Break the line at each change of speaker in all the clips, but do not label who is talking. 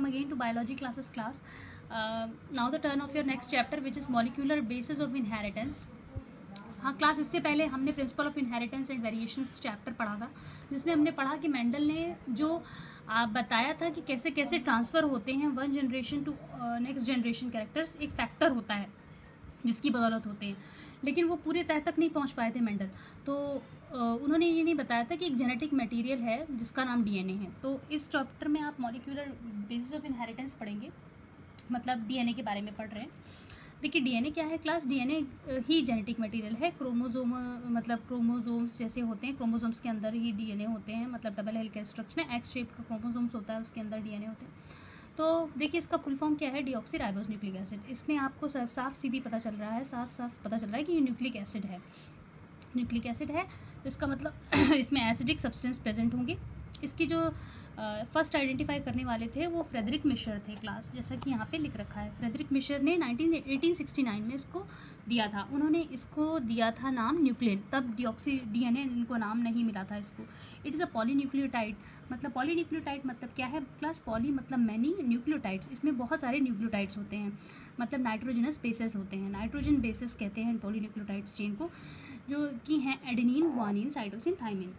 again to biology classes class. Now the turn of your next chapter, which is molecular basis of inheritance. हाँ class, इससे पहले हमने principle of inheritance and variations chapter पढ़ा था, जिसमें हमने पढ़ा कि मेंडल ने जो बताया था कि कैसे कैसे ट्रांसफ़र होते हैं one generation to next generation characters, एक फैक्टर होता है जिसकी बदौलत होते हैं, लेकिन वो पूरे तह तक नहीं पहुंच पाए थे मेंडल। तो उन्होंने ये नहीं बताया था कि एक जेनेटिक मटेरियल है जिसका नाम डीएनए है। तो इस चैप्टर में आप मॉलिक्यूलर बेसिस ऑफ इनहेरिटेंस पढ़ेंगे, मतलब डीएनए के बारे में पढ़ रहे हैं। देखिए डीएनए क्या है क्लास, डीएनए ही जेनेटिक मटेरियल है। क्रोमोजोम मतलब क्रोमोजोम्स जैसे होते हैं, क्रोमोजोम्स के अंदर ही डीएनए होते हैं, मतलब डबल हेलिकल स्ट्रक्चर है, एक्स शेप का क्रोमोजोम्स होता है, उसके अंदर डीएनए होते हैं। तो देखिए इसका फुल फॉर्म क्या है, डीऑक्सीराइबोस न्यूक्लिक एसिड। इसमें आपको साफ सीधी पता चल रहा है, साफ पता चल रहा है कि ये न्यूक्लिक एसिड है, न्यूक्लिक एसिड है। तो इसका मतलब इसमें एसिडिक सब्सटेंस प्रेजेंट होंगे। इसकी जो फर्स्ट आइडेंटिफाई करने वाले थे वो फ्रेडरिक मिशर थे क्लास, जैसा कि यहाँ पे लिख रखा है। फ्रेडरिक मिशर ने 1869 में इसको दिया था। उन्होंने इसको दिया था नाम न्यूक्लियन, तब डीऑक्सी डीएनए इनको नाम नहीं मिला था इसको। इट इज़ अ पॉलीन्यूक्लियोटाइड, मतलब पॉलीन्यूक्लियोटाइड मतलब क्या है क्लास, पॉली मतलब मैनी, न्यूक्लियोटाइड्स इसमें बहुत सारे न्यूक्लियोटाइड्स होते हैं, मतलब नाइट्रोजनस बेसेस होते हैं, नाइट्रोजन बेसेस कहते हैं पॉलीन्यूक्लियोटाइड्स चेन को, जो कि हैं एडेनिन, ग्वानिन, साइटोसिन, थाइमिन।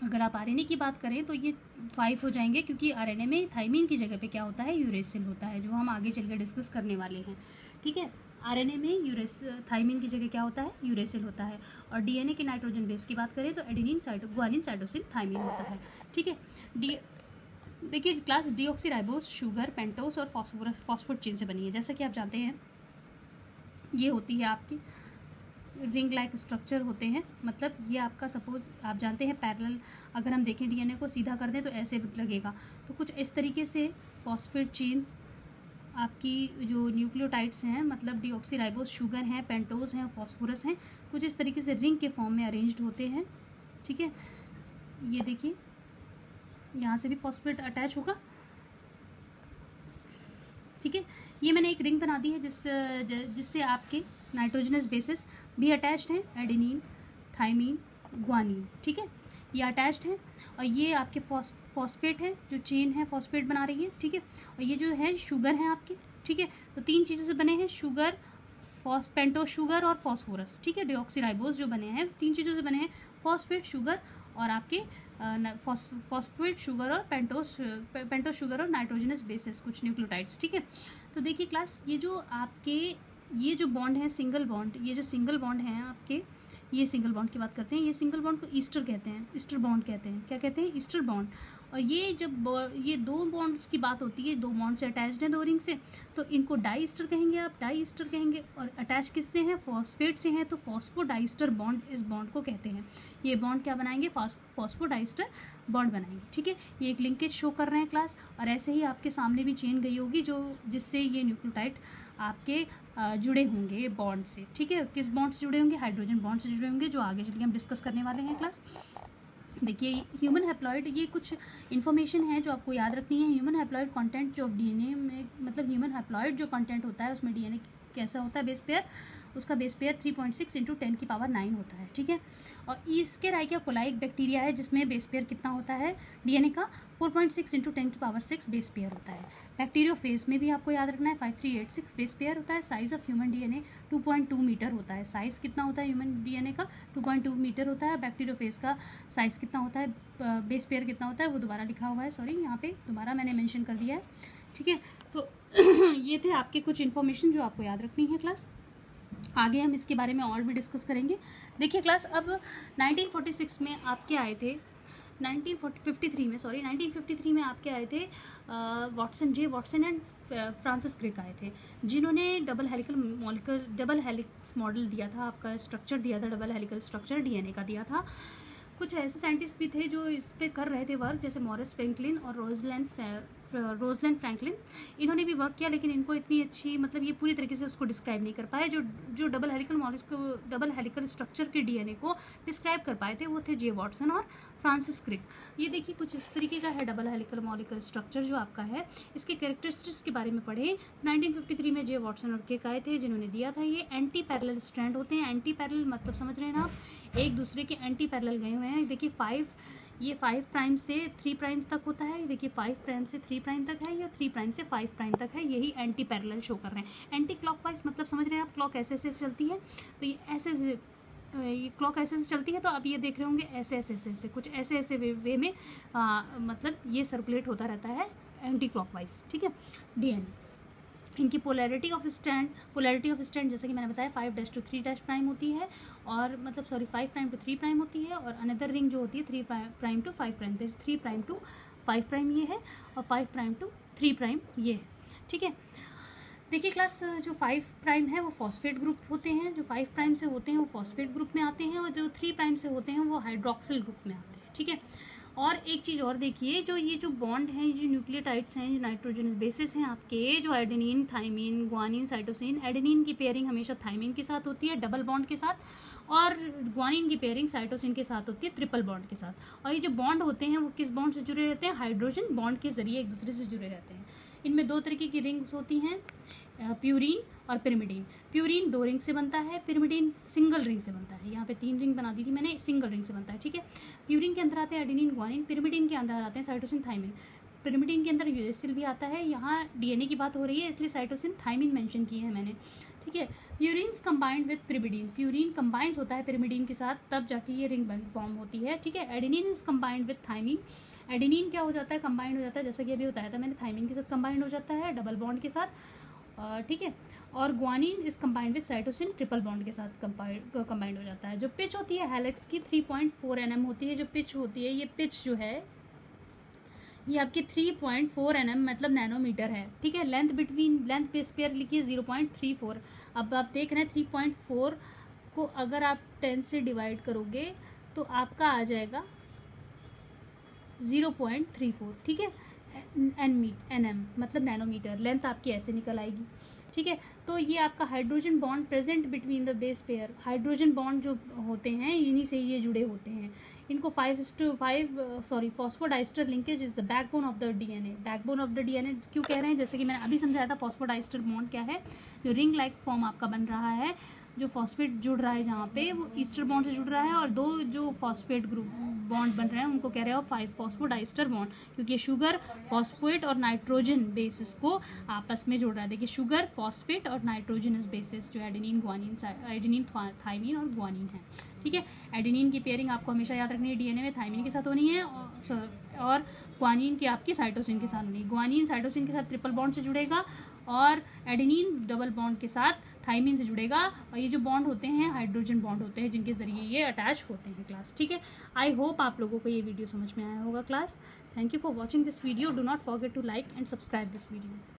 अगर आप आरएनए की बात करें तो ये 5 हो जाएंगे, क्योंकि आरएनए में थाइमिन की जगह पे क्या होता है, यूरेसिल होता है, जो हम आगे चल के डिस्कस करने वाले हैं। ठीक है, आरएनए में थाइमिन की जगह क्या होता है, यूरेसिल होता है। और डीएनए के नाइट्रोजन बेस की बात करें तो एडेनिन, ग्वानिन, साइटोसिन, थाइमिन होता है। ठीक है, देखिए क्लास डीऑक्सीराइबोस शुगर, पेंटोस और फॉस्फोर चेन से बनी है। जैसा कि आप जानते हैं ये होती है आपकी रिंग लाइक स्ट्रक्चर होते हैं, मतलब ये आपका सपोज आप जानते हैं पैरेलल, अगर हम देखें डीएनए को सीधा कर दें तो ऐसे लगेगा। तो कुछ इस तरीके से फॉस्फेट चेन्स आपकी जो न्यूक्लियोटाइड्स हैं, मतलब डीऑक्सीराइबोस शुगर हैं, पेंटोज हैं, फॉस्फोरस हैं, कुछ इस तरीके से रिंग के फॉर्म में अरेंज्ड होते हैं। ठीक है, ये देखिए यहाँ से भी फॉस्फेट अटैच होगा। ठीक है, ये मैंने एक रिंग बना दी है जिससे आपके नाइट्रोजनस बेसिस भी अटैच्ड हैं, एडेनिन, थाइमिन, ग्वानिन। ठीक है, ये अटैच्ड हैं, और ये आपके फॉस्फेट है, जो चेन है फॉस्फेट बना रही है। ठीक है, और ये जो है शुगर है आपके। ठीक है, तो 3 चीज़ों से बने हैं, शुगर, पेंटोस शुगर और फॉस्फोरस। ठीक है, डीऑक्सीराइबोस जो बने हैं 3 चीज़ों से बने हैं, फॉस्फेट, शुगर और आपके फॉस्फेट शुगर और पेंटोस शुगर और नाइट्रोजनस बेसिस कुछ न्यूक्लियोटाइड्स। ठीक है, तो देखिए क्लास ये जो आपके ये जो बॉन्ड है सिंगल बॉन्ड, ये जो सिंगल बॉन्ड हैं आपके, ये सिंगल बॉन्ड की बात करते हैं। ये सिंगल बॉन्ड को ईस्टर कहते हैं, ईस्टर बॉन्ड कहते हैं। क्या कहते हैं, ईस्टर बॉन्ड। और ये जब ये 2 बॉन्ड्स की बात होती है, 2 बॉन्ड से अटैच्ड हैं 2 रिंग से, तो इनको डाई ईस्टर कहेंगे, आप डाई ईस्टर कहेंगे। और अटैच किससे हैं, फॉस्फेट से हैं, तो फॉस्फोडाइस्टर बॉन्ड इस बॉन्ड को कहते हैं। ये बॉन्ड क्या बनाएंगे, फॉस्फोडाइस्टर बॉन्ड बनाएंगे। ठीक है, ये एक लिंकेज शो कर रहे हैं क्लास। और ऐसे ही आपके सामने भी चेन गई होगी जिससे ये न्यूक्लियोटाइड आपके जुड़े होंगे बॉन्ड से। ठीक है, किस बॉन्ड से जुड़े होंगे, हाइड्रोजन बॉन्ड से जुड़े होंगे, जो आगे चल के हम डिस्कस करने वाले हैं क्लास। देखिए ह्यूमन हैप्लॉइड, ये कुछ इन्फॉर्मेशन है जो आपको याद रखनी है। ह्यूमन हैप्लॉइड कंटेंट जो डीएनए में, मतलब ह्यूमन हैप्लॉइड जो कंटेंट होता है उसमें डीएनए कैसा होता है, बेस पेयर, उसका बेस पेयर 3.6 × 10⁹ होता है। ठीक है, और ईस्केरिचिया कोलाई एक बैक्टीरिया है जिसमें बेस पेयर कितना होता है डीएनए का, 4.6 × 10⁶ बेस पेयर होता है। बैक्टीरियोफेज में भी आपको याद रखना है 5386 बेस पेयर होता है। Size of human DNA 2.2 metre होता है। साइज कितना होता है ह्यूमन डीएनए का, 2.2 मीटर होता है। बैक्टीरियोफेज का साइज कितना होता है, बेस पेयर कितना होता है, वो दोबारा लिखा हुआ है, सॉरी यहाँ पे दोबारा मैंने मेंशन कर दिया है। ठीक है, तो ये थे आपके कुछ इन्फॉर्मेशन जो आपको याद रखनी है क्लास। आगे हम इसके बारे में और भी डिस्कस करेंगे। देखिए क्लास, अब 1946 में आपके आए थे, 1953 में आपके आए थे वाटसन एंड फ्रांसिस क्रिक आए थे, जिन्होंने डबल हेलिक्स मॉडल दिया था, आपका स्ट्रक्चर दिया था, डबल हेलिकल स्ट्रक्चर डीएनए का दिया था। कुछ ऐसे साइंटिस्ट भी थे जो इस पे कर रहे थे वर्क, जैसे मॉरिस फ्रैंकलिन और रोजलैंड फ्रैंकलिन। इन्होंने भी वर्क किया, लेकिन इनको इतनी अच्छी, मतलब ये पूरी तरीके से उसको डिस्क्राइब नहीं कर पाए। जो डबल हेलिकल स्ट्रक्चर के डीएनए को डिस्क्राइब कर पाए थे वो थे जे वाटसन और फ्रांसिस क्रिक। ये देखिए कुछ इस तरीके का है डबल हेलिकल मॉलिक्यूलर स्ट्रक्चर जो आपका है। इसके कैरेक्टरिस्टिक्स के बारे में पढ़े। 1953 में जे वाटसन और क्रिक आए थे जिन्होंने दिया था। ये एंटी पैरेलल स्ट्रैंड होते हैं। एंटी पैरेलल मतलब समझ रहे हैं ना आप, एक दूसरे के एंटी पैरेलल गए हुए हैं। देखिए 5 ये 5 प्राइम से 3 प्राइम तक होता है, देखिए 5 प्राइम से 3 प्राइम तक है, या 3 प्राइम से 5 प्राइम तक है, यही एंटी पैरेलल शो कर रहे हैं। एंटी क्लॉकवाइज मतलब समझ रहे हैं आप, क्लॉक ऐसे ऐसे चलती है, तो ये ऐसे ये क्लॉक ऐसे ऐसे चलती है, तो आप ये देख रहे होंगे ऐसे ऐसे ऐसे ऐसे कुछ ऐसे ऐसे वे में मतलब ये सर्कुलेट होता रहता है एंटी क्लॉकवाइज, ठीक है। डीएनए इनकी पोलैरिटी ऑफ स्टैंड जैसे कि मैंने बताया 5' to 3' प्राइम होती है, और मतलब 5 प्राइम to 3 प्राइम होती है, और अनदर रिंग जो होती है 3 प्राइम to 5 प्राइम, जैसे 3 प्राइम to 5 प्राइम ये है, और 5 प्राइम to 3 प्राइम ये है, ठीक है। देखिए क्लास, जो 5 प्राइम है वो फॉस्फेट ग्रुप होते हैं, जो 5 प्राइम से होते हैं वो फॉस्फेट ग्रुप में आते हैं, और जो 3 प्राइम से होते हैं वो हाइड्रोक्सिल ग्रुप में आते हैं, ठीक है। और एक चीज़ और देखिए, जो ये जो बॉन्ड हैं, जो न्यूक्लियोटाइड्स हैं, जो नाइट्रोजनस बेसिस हैं आपके, जो adenine, thymine, guanine, cytosine, adenine की पेयरिंग हमेशा थाइमिन के साथ होती है डबल बॉन्ड के साथ, और ग्वानिन की पेयरिंग साइटोसिन के साथ होती है ट्रिपल बॉन्ड के साथ। और ये जो बॉन्ड होते हैं वो किस बॉन्ड से जुड़े रहते हैं? हाइड्रोजन बॉन्ड के जरिए एक दूसरे से जुड़े रहते हैं। इनमें 2 तरीके की रिंग्स होती हैं, प्यूरीन और पिरिमिडीन। प्यूरीन 2 रिंग से बनता है, पिरिमिडीन सिंगल रिंग से बनता है। यहाँ पे 3 रिंग बना दी थी मैंने, सिंगल रिंग से बनता है, ठीक है। प्यूरीन के अंदर आते हैं एडेनिन, ग्वानिन, पिरिमिडीन के अंदर आते हैं साइटोसिन, थाइमिन। पिरिमिडीन के अंदर यूरेसिल भी आता है, यहाँ डीएनए की बात हो रही है इसलिए साइटोसिन, थाइमिन मेंशन किए हैं मैंने, ठीक है। Purines combined with pyrimidine, purine combines होता है पिरिमिडीन के साथ, तब जाके ये रिंग फॉर्म होती है, ठीक है। Adenine is combined with thymine, adenine क्या हो जाता है? कंबाइंड हो जाता है, जैसा कि अभी बताया था मैंने, थाइमिन के साथ कंबाइंड हो जाता है डबल बॉन्ड के साथ, ठीक है। और guanine is combined with cytosine, triple bond के साथ कंबाइंड हो जाता है। जो पिच होती है हेलिक्स की 3.4 nm होती है, जो पिच होती है, ये पिच जो है ये आपकी 3.4 nm मतलब नैनोमीटर है, ठीक है। लेंथ बेस पेयर लिखिए 0.34। अब आप देख रहे हैं 3.4 को अगर आप 10 से डिवाइड करोगे तो आपका आ जाएगा 0.34, ठीक है। nm मतलब नैनोमीटर, लेंथ आपकी ऐसे निकल आएगी, ठीक है। तो ये आपका hydrogen bond present between the base pair, hydrogen bond जो होते हैं इन्हीं से ये जुड़े होते हैं। इनको 5 phosphodiester linkage is the backbone of the DNA. Backbone of the DNA क्यों कह रहे हैं? जैसे कि मैंने अभी समझाया था, फॉस्फोडाइस्टर बॉन्ड क्या है, जो रिंग लाइक फॉर्म आपका बन रहा है, जो फॉस्फेट जुड़ रहा है जहाँ पे वो ईस्टर बॉन्ड से जुड़ रहा है, और 2 जो फॉस्फेट ग्रुप बॉन्ड बन रहे हैं उनको कह रहे हैं 5 फॉस्फोडाइस्टर बॉन्ड, क्योंकि शुगर, फॉस्फेट और नाइट्रोजन बेसिस को आपस में जोड़ रहा है। देखिए शुगर, फॉस्फेट और नाइट्रोजनस बेसिस जो एडेनिन, ग्वानिन, एडेनिन, थाइमिन और ग्वानिन है, ठीक है। एडेनिन की पेयरिंग आपको हमेशा याद रखनी है डीएनए में, थाइमिन के साथ होनी है, और ग्वानिन की आपकी साइटोसिन के साथ होनी है। ग्वानिन साइटोसिन के साथ ट्रिपल बॉन्ड से जुड़ेगा, और एडेनिन डबल बॉन्ड के साथ थाइमिन से जुड़ेगा, और ये जो बॉन्ड होते हैं हाइड्रोजन बॉन्ड होते हैं जिनके जरिए ये अटैच होते हैं क्लास, ठीक है। आई होप आप लोगों को ये वीडियो समझ में आया होगा class. Thank you for watching this video. Do not forget to like and subscribe this video.